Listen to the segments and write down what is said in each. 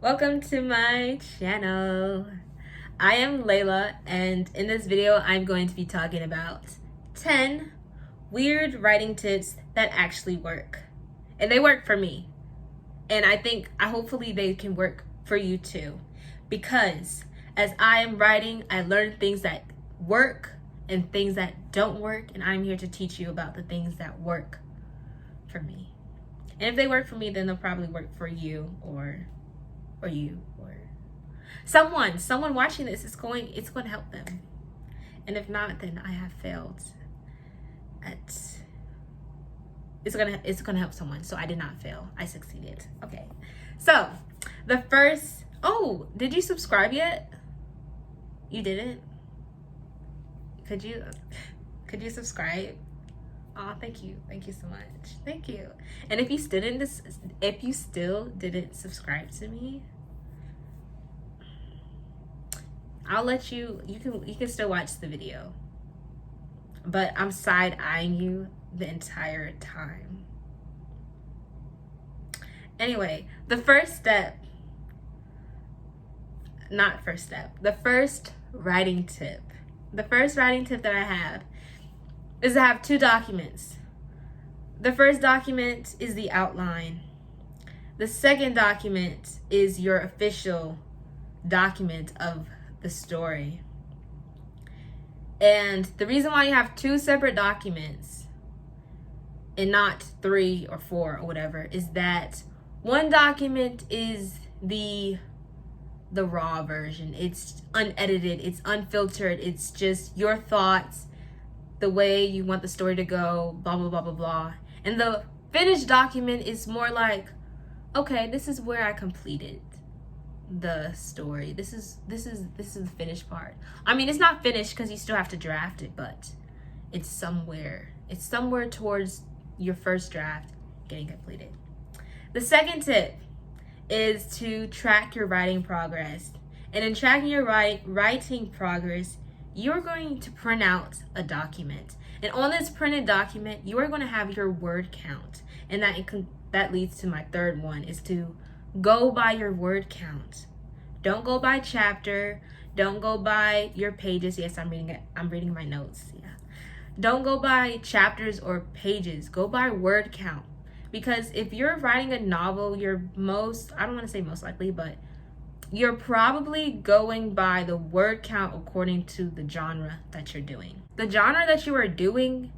Welcome to my channel. I am Layla, and in this video I'm going to be talking about 10 weird writing tips that actually work. And they work for me. And hopefully they can work for you too. Because as I am writing, I learn things that work and things that don't work, and I'm here to teach you about the things that work for me. And if they work for me, then they'll probably work for you or someone watching this. It's going to help them. And if not, then I have failed at it's gonna help someone. So I did not fail, I succeeded. Okay, so the first, did you subscribe yet? You didn't? Could you subscribe? Oh, thank you so much. Thank you. And if you still didn't subscribe to me, I'll let you can still watch the video, but I'm side-eyeing you the entire time. Anyway, the first writing tip that I have is to have 2 documents. The first document is the outline. The second document is your official document of the story. And the reason why you have 2 separate documents and not 3 or 4 or whatever is that one document is the raw version. It's unedited, it's unfiltered, it's just your thoughts, the way you want the story to go, blah blah blah blah blah. And the finished document is more like, okay, this is where I completed the story. This is the finished part. I mean, it's not finished because you still have to draft it, but it's somewhere towards your first draft getting completed. The second tip is to track your writing progress. And in tracking your writing progress, you're going to print out a document. And on this printed document, you are going to have your word count. And that leads to my third one, is to go by your word count. Don't go by chapter. Don't go by your pages. Yes, I'm reading my notes. Yeah. Don't go by chapters or pages. Go by word count. Because if you're writing a novel, I don't want to say most likely, but you're probably going by the word count according to the genre that you're doing. The genre that you are doing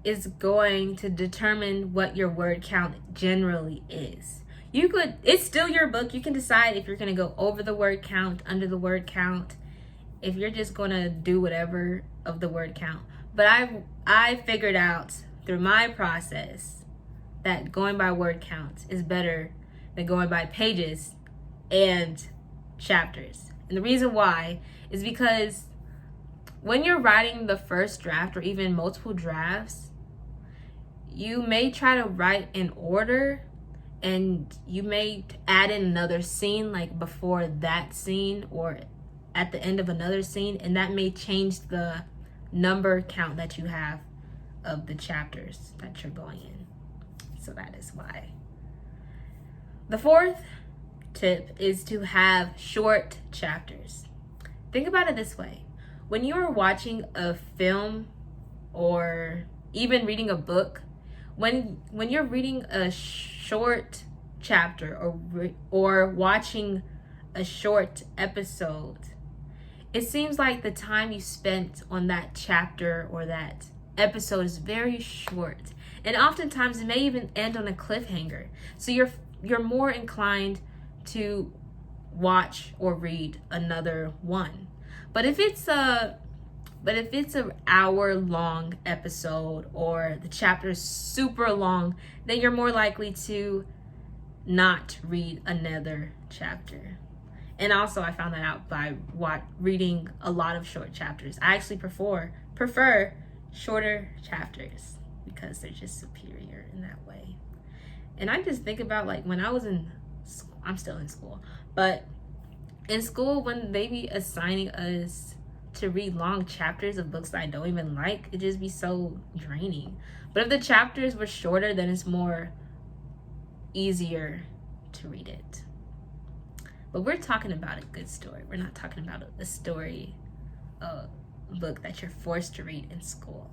is going to determine what your word count generally is. It's still your book. You can decide if you're going to go over the word count, under the word count, if you're just going to do whatever of the word count. But I figured out through my process that going by word count is better than going by pages and chapters. And the reason why is because when you're writing the first draft or even multiple drafts, you may try to write in order, and you may add in another scene like before that scene or at the end of another scene, and that may change the number count that you have of the chapters that you're going in. So that is why. The fourth tip is to have short chapters. Think about it this way. When you are watching a film or even reading a book, when you're reading a short chapter or watching a short episode, it seems like the time you spent on that chapter or that episode is very short. And oftentimes it may even end on a cliffhanger. So you're more inclined to watch or read another one. But if it's an hour-long episode or the chapter is super long, then you're more likely to not read another chapter. And also I found that out by reading a lot of short chapters. I actually prefer shorter chapters because they're just superior in that way. And I just think about like when I was in school, I'm still in school, but in school when they be assigning us to read long chapters of books that I don't even like, it just be so draining. But if the chapters were shorter, then it's more easier to read it. But we're talking about a good story. We're not talking about a story, a book that you're forced to read in school.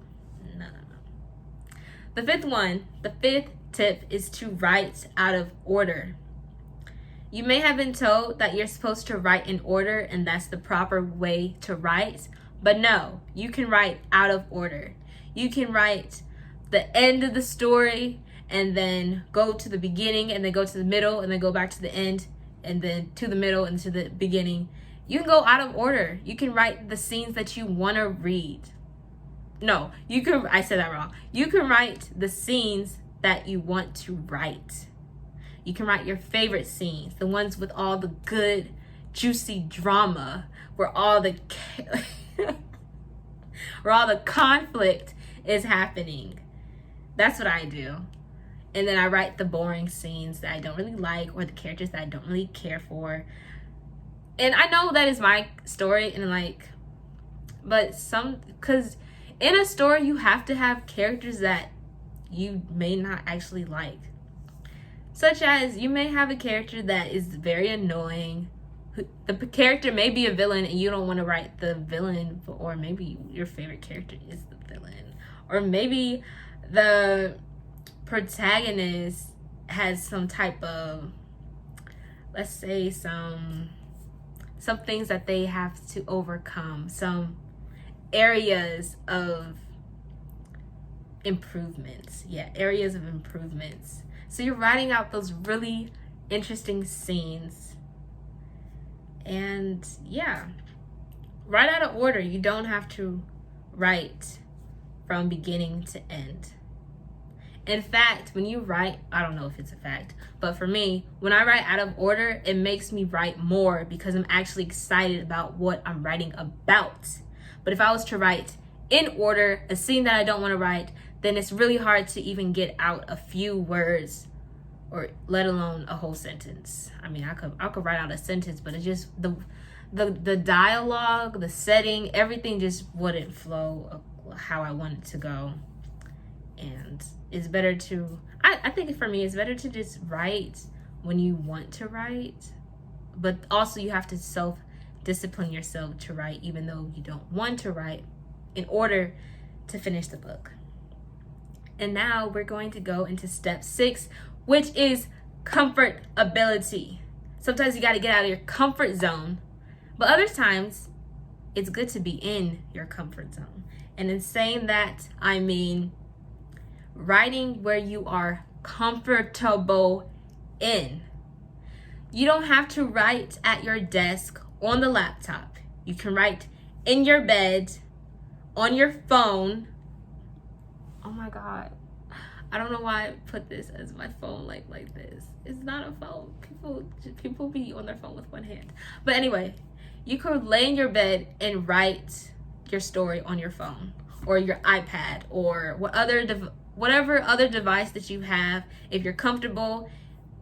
No. The fifth tip is to write out of order. You may have been told that you're supposed to write in order and that's the proper way to write, but no, you can write out of order. You can write the end of the story and then go to the beginning and then go to the middle and then go back to the end and then to the middle and to the beginning. You can go out of order. You can write the scenes that you want to read. No, I said that wrong. You can write the scenes that you want to write. You can write your favorite scenes, the ones with all the good, juicy drama, where all the conflict is happening. That's what I do. And then I write the boring scenes that I don't really like, or the characters that I don't really care for. And I know that is my story, and because in a story you have to have characters that you may not actually like. Such as, you may have a character that is very annoying. The character may be a villain and you don't want to write the villain, or maybe your favorite character is the villain. Or maybe the protagonist has some type of, let's say, some things that they have to overcome, some areas of improvements. Areas of improvements. So you're writing out those really interesting scenes. And write out of order. You don't have to write from beginning to end. In fact, when you write, I don't know if it's a fact, but for me, when I write out of order, it makes me write more because I'm actually excited about what I'm writing about. But if I was to write in order a scene that I don't want to write, then it's really hard to even get out a few words, or let alone a whole sentence. I mean, I could write out a sentence, but it's just the dialogue, the setting, everything just wouldn't flow how I want it to go. And it's better to, I think for me, it's better to just write when you want to write, but also you have to self-discipline yourself to write even though you don't want to write, in order to finish the book. And now we're going to go into step 6, which is comfortability. Sometimes you got to get out of your comfort zone, but other times it's good to be in your comfort zone. And in saying that, I mean writing where you are comfortable in. You don't have to write at your desk on the laptop. You can write in your bed, on your phone. Oh my God. I don't know why I put this as my phone like this. It's not a phone. People be on their phone with one hand. But anyway, you could lay in your bed and write your story on your phone or your iPad or whatever other device that you have. If you're comfortable,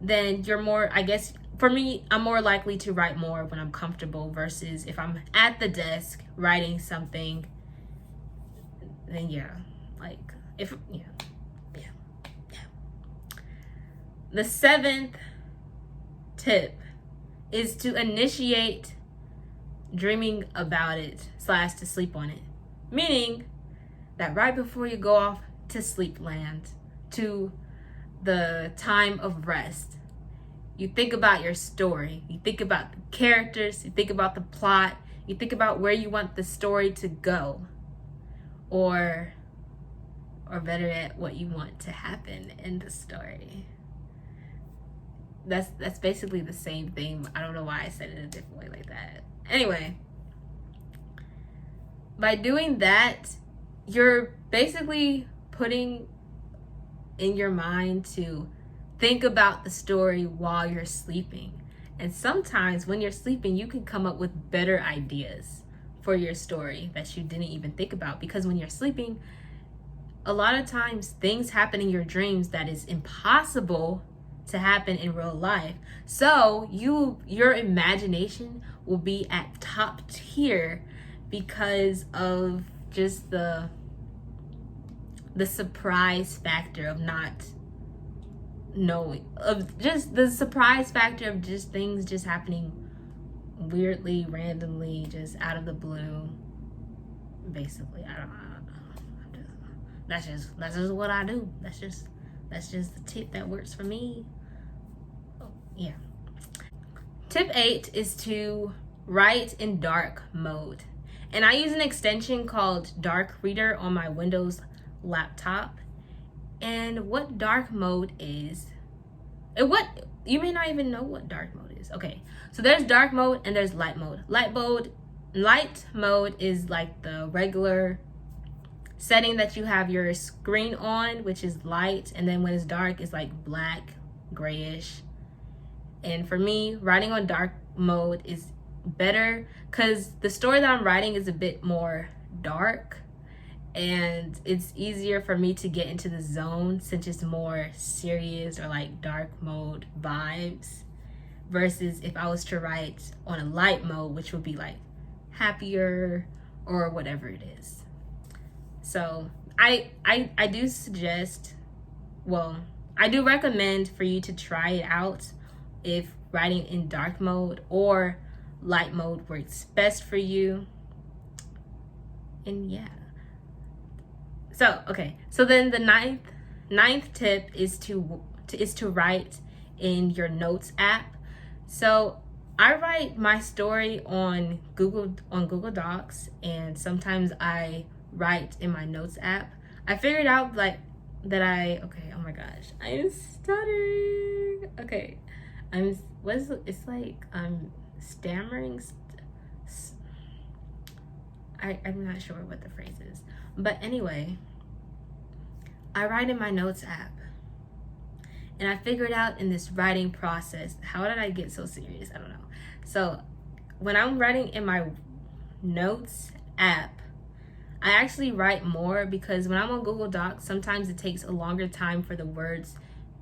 then you're more, I guess, for me, I'm more likely to write more when I'm comfortable versus if I'm at the desk writing something, then The 7th tip is to initiate dreaming about it / to sleep on it. Meaning that right before you go off to sleep land, to the time of rest, you think about your story, you think about the characters, you think about the plot, you think about where you want the story to go, or better yet, what you want to happen in the story. That's basically the same thing. I don't know why I said it a different way like that. Anyway, by doing that, you're basically putting in your mind to think about the story while you're sleeping. And sometimes when you're sleeping, you can come up with better ideas for your story that you didn't even think about. Because when you're sleeping, a lot of times things happen in your dreams that is impossible to happen in real life. So your imagination will be at top tier because of just the surprise factor of not knowing, of just the surprise factor of just things just happening weirdly, randomly, just out of the blue. Basically, I don't know. That's just what I do. That's just the tip that works for me. Oh, yeah. Tip 8 is to write in dark mode. And I use an extension called Dark Reader on my Windows laptop. And what dark mode is, and what you may not even know what dark mode is. Okay, so there's dark mode and there's light mode. Light mode is like the regular setting that you have your screen on, which is light, and then when it's dark, it's like black, grayish. And for me, writing on dark mode is better because the story that I'm writing is a bit more dark, and it's easier for me to get into the zone since it's more serious or like dark mode vibes, versus if I was to write on a light mode, which would be like happier or whatever it is. So I do suggest, well, I do recommend for you to try it out if writing in dark mode or light mode works best for you. And yeah. So okay. So then the ninth tip is to write in your notes app. So I write my story on Google Docs, and sometimes I write in my notes app. I figured out like that okay, oh my gosh, I'm stuttering. Okay, it's like I'm stammering. I'm not sure what the phrase is, but anyway, I write in my notes app. And I figured out in this writing process, how did I get so serious? I don't know. So when I'm writing in my notes app, I actually write more because when I'm on Google Docs, sometimes it takes a longer time for the words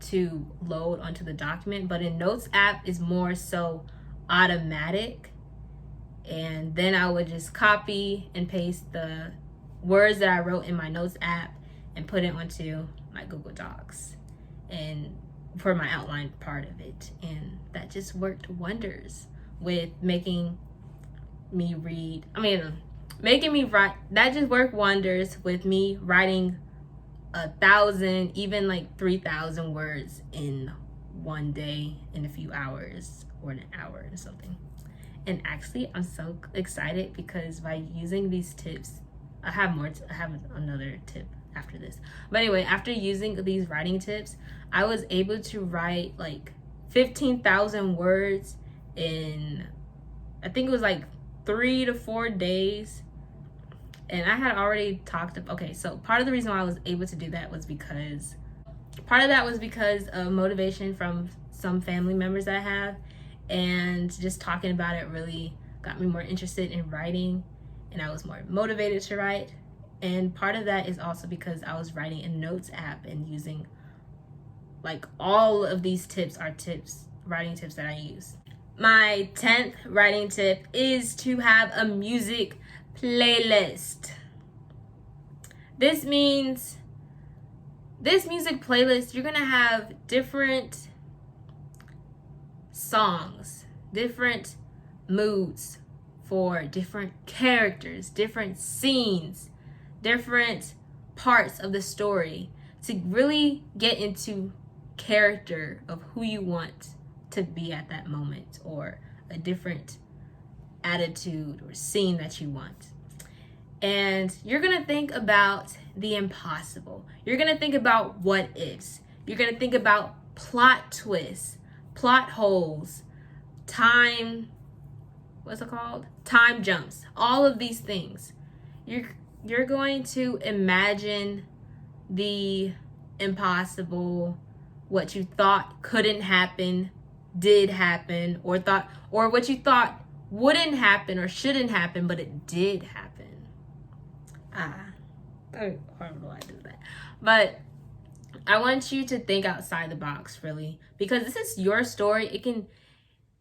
to load onto the document. But in Notes app is more so automatic. And then I would just copy and paste the words that I wrote in my Notes app and put it onto my Google Docs and for my outline part of it. And that just worked wonders with making me write. That just worked wonders with me writing 1,000, even like 3,000 words in one day, in a few hours, or in an hour or something. And actually, I'm so excited because by using these tips, I have another tip after this. But anyway, after using these writing tips, I was able to write like 15,000 words in, I think it was like 3 to 4 days. And I had already okay, so part of the reason why I was able to do that was because of motivation from some family members that I have. And just talking about it really got me more interested in writing, and I was more motivated to write. And part of that is also because I was writing in Notes app and using, like, all of these tips are writing tips that I use. My 10th writing tip is to have a music playlist. This means this music playlist, you're gonna have different songs, different moods for different characters, different scenes, different parts of the story to really get into character of who you want to be at that moment, or a different attitude or scene that you want. And you're gonna think about the impossible. You're gonna think about what ifs. You're gonna think about plot twists, plot holes, time jumps, all of these things. You're going to imagine the impossible, what you thought couldn't happen did happen, or what you thought wouldn't happen or shouldn't happen, but it did happen. Horrible I do that. But I want you to think outside the box, really, because this is your story.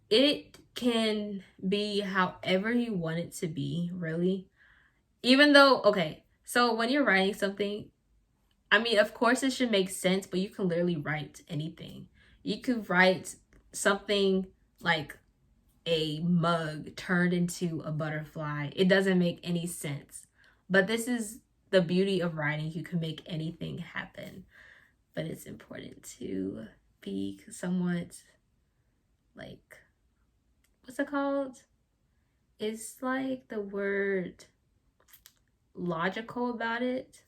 It can be however you want it to be, really. Even though, okay, so when you're writing something, I mean, of course it should make sense, but you can literally write anything. You could write something like a mug turned into a butterfly. It doesn't make any sense. But this is the beauty of writing. You can make anything happen. But it's important to be somewhat, like, what's it called? It's like the word logical about it.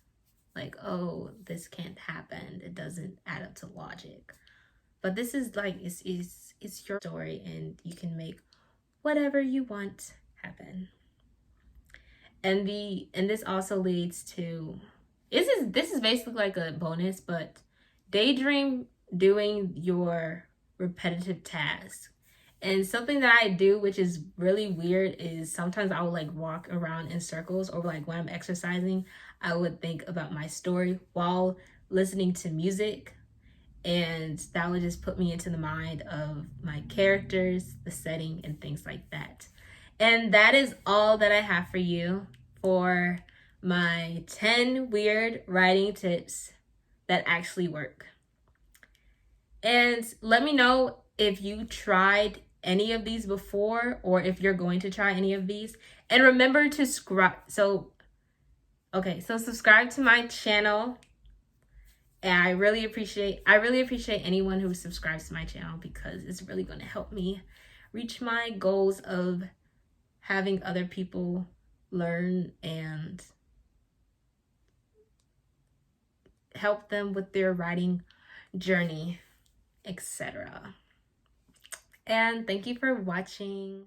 Like, oh, this can't happen. It doesn't add up to logic. But this is like, it's your story, and you can make whatever you want happen. And this also leads to, this is basically like a bonus, but daydream doing your repetitive tasks. And something that I do, which is really weird, is sometimes I will like walk around in circles, or like when I'm exercising, I would think about my story while listening to music. And that would just put me into the mind of my characters, the setting, and things like that. And that is all that I have for you for my 10 weird writing tips that actually work. And let me know if you tried any of these before, or if you're going to try any of these. And remember to subscribe. So subscribe to my channel. And I really appreciate anyone who subscribes to my channel, because it's really going to help me reach my goals of having other people learn and help them with their writing journey, etc. And thank you for watching.